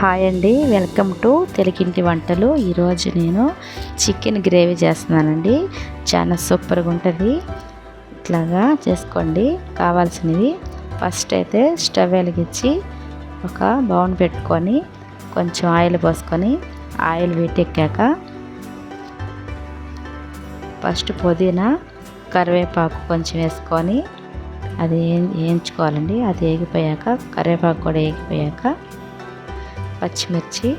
Hi అండి, welcome to తెలుగింటి వంటలు. ఈరోజు నేను చికెన్ గ్రేవీ చేస్తున్నానండి. చాలా సూపర్గా ఉంటుంది. ఇట్లాగా చేసుకోండి. కావాల్సినవి ఫస్ట్ అయితే స్టవ్ వెలిగించి ఒక బౌన్ పెట్టుకొని కొంచెం ఆయిల్ పోసుకొని ఆయిల్ వీటెక్కాక ఫస్ట్ పుదీనా కరివేపాకు కొంచెం వేసుకొని అది వేయించుకోవాలండి. అది వేగిపోయాక కరివేపాకు కూడా వేగిపోయాక పచ్చిమిర్చి,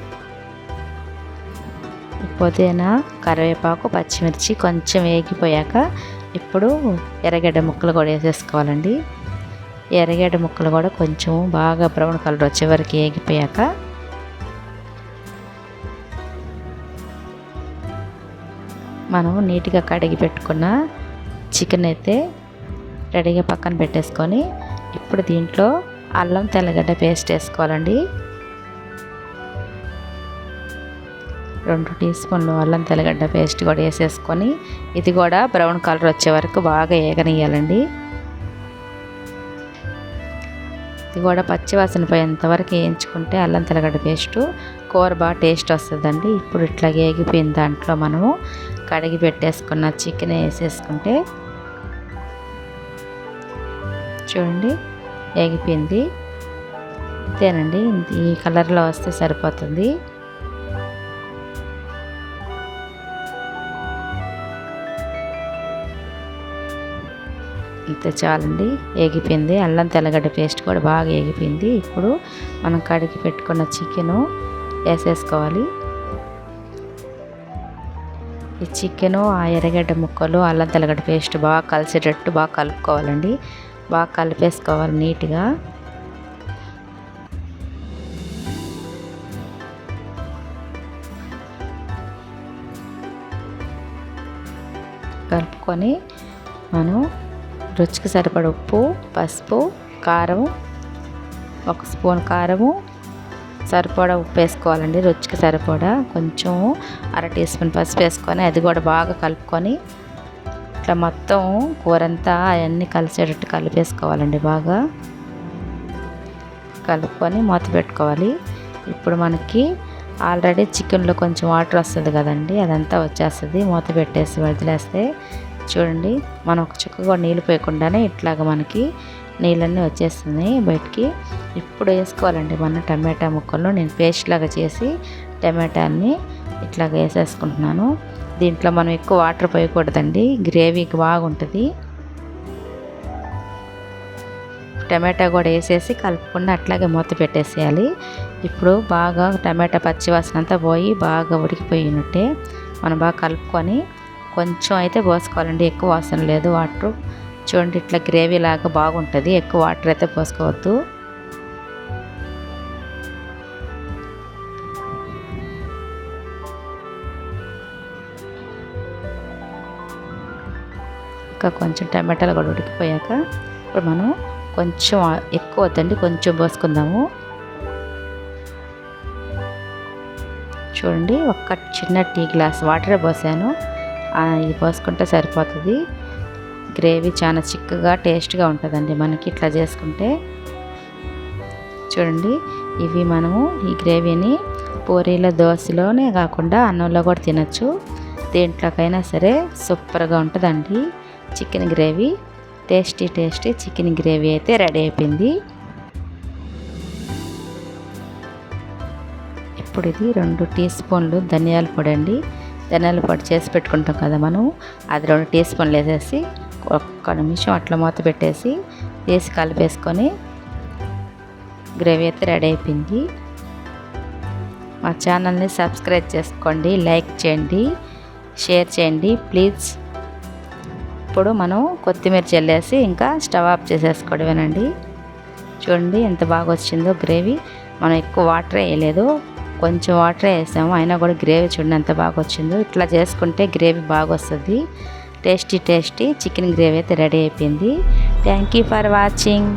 పుదీనా కరివేపాకు పచ్చిమిర్చి కొంచెం వేగిపోయాక ఇప్పుడు ఎర్రగడ్డ ముక్కలు కూడా వేసేసుకోవాలండి. ఎర్రగడ్డ ముక్కలు కూడా కొంచెం బాగా బ్రౌన్ కలర్ వచ్చే వరకు వేగిపోయాక మనం నీట్గా కడిగి పెట్టుకున్న చికెన్ అయితే రెడీగా పక్కన పెట్టేసుకొని ఇప్పుడు దీంట్లో అల్లం తెల్లగడ్డ పేస్ట్ వేసుకోవాలండి. 2 టీ స్పూన్లు అల్లం తెల్లగడ్డ పేస్ట్ కూడా వేసేసుకొని ఇది కూడా బ్రౌన్ కలర్ వచ్చే వరకు బాగా వేగనియాలండి. ఇది కూడా పచ్చివాసన పోయేంత వరకు వేయించుకుంటే అల్లం తెల్లగడ్డ పేస్టు కూర బాగా టేస్ట్ వస్తుందండి. ఇప్పుడు ఇట్లా వేగిపోయిన దాంట్లో మనము కడిగి పెట్టేసుకున్న చికెన్ వేసేసుకుంటే చూడండి వేగిపోయింది. అంతేనండి, ఈ కలర్లో వస్తే సరిపోతుంది. ఇంతే చాలండి, వేగిపోయింది. అల్లం తెల్లగడ్డ పేస్ట్ కూడా బాగా వేగిపోయింది. ఇప్పుడు మనం కడిగి పెట్టుకున్న చికెను వేసేసుకోవాలి. ఈ చికెను ఆ ఎర్రగడ్డ ముక్కలు అల్లం తెల్లగడ్డ పేస్ట్ బాగా కలిసేటట్టు బాగా కలుపుకోవాలండి. బాగా కలిపేసుకోవాలి నీట్గా. కలుపుకొని మనం రుచికి సరిపడ ఉప్పు, పసుపు, కారం, 1 స్పూన్ కారము, సరిపడా ఉప్పు వేసుకోవాలండి. రుచికి సరిపడా కొంచెం 1/2 టీ స్పూన్ పసుపు వేసుకొని అది కూడా బాగా కలుపుకొని ఇట్లా మొత్తం కూరంతా అవన్నీ కలిసేటట్టు కలిపేసుకోవాలండి. బాగా కలుపుకొని మూత పెట్టుకోవాలి. ఇప్పుడు మనకి ఆల్రెడీ చికెన్లో కొంచెం వాటర్ వస్తుంది కదండి, అదంతా వచ్చేస్తుంది. మూత పెట్టేసి వదిలేస్తే చూడండి మనం ఒక చుక్క కూడా నీళ్ళు పోయకుండానే ఇట్లాగ మనకి నీళ్ళన్నీ వచ్చేస్తున్నాయి బయటికి. ఇప్పుడు వేసుకోవాలండి మన టమాటా ముక్కలు. నేను పేస్ట్ లాగా చేసి టమాటాన్ని ఇట్లాగ వేసేసుకుంటున్నాను. దీంట్లో మనం ఎక్కువ వాటర్ పోయకూడదండి, గ్రేవీకి బాగుంటుంది. టమాటా కూడా వేసేసి కలుపుకుండా అట్లాగే మూత పెట్టేసేయాలి. ఇప్పుడు బాగా టమాటా పచ్చివాసన అంతా పోయి బాగా ఉడికిపోయినట్టే మనం బాగా కలుపుకొని కొంచెం అయితే పోసుకోవాలండి, ఎక్కువ వాసన లేదు వాటర్. చూడండి ఇట్లా గ్రేవీ లాగా బాగుంటుంది, ఎక్కువ వాటర్ అయితే పోసుకోవద్దు. ఇంకా కొంచెం టమాటాలు కూడా ఉడికిపోయాక ఇప్పుడు మనం కొంచెం ఎక్కువ వద్దండి, కొంచెం పోసుకుందాము. చూడండి ఒక చిన్న టీ గ్లాస్ వాటర్ పోసాను, ఇది పోసుకుంటే సరిపోతుంది. గ్రేవీ చాలా చిక్కగా టేస్ట్గా ఉంటుందండి మనకి ఇట్లా చేసుకుంటే. చూడండి ఇవి మనము ఈ గ్రేవీని పూరీలో, దోశలోనే కాకుండా అన్నంలో కూడా తినచ్చు. దేంట్లోకైనా సరే సూపర్గా ఉంటుందండి chicken gravy. Tasty chicken gravy అయితే రెడీ అయిపోయింది. ఇప్పుడు ఇది 2 టీ స్పూన్లు ధనియాల పొడి అండి. ధనియాల పొడి చేసి పెట్టుకుంటాం కదా మనం, అది 2 టీ స్పూన్లు వేసేసి 1 నిమిషం అట్లా మూత పెట్టేసి వేసి కలిపేసుకొని గ్రేవీ అయితే రెడీ అయిపోయింది. మా ఛానల్ని సబ్స్క్రైబ్ చేసుకోండి, లైక్ చేయండి, షేర్ చేయండి ప్లీజ్. ఇప్పుడు మనం కొత్తిమీర చల్లేసి ఇంకా స్టవ్ ఆఫ్ చేసేసుకోవడమేనండి. చూడండి ఎంత బాగా వచ్చిందో గ్రేవీ. మనం ఎక్కువ వాటర్ వేయలేదు, కొంచెం వాటర్ వేసాము, అయినా కూడా గ్రేవీ చూడండి ఎంత బాగా వచ్చిందో. ఇట్లా చేసుకుంటే గ్రేవీ బాగా వస్తుంది. టేస్టీ చికెన్ గ్రేవీ అయితే రెడీ అయిపోయింది. Thank you for watching.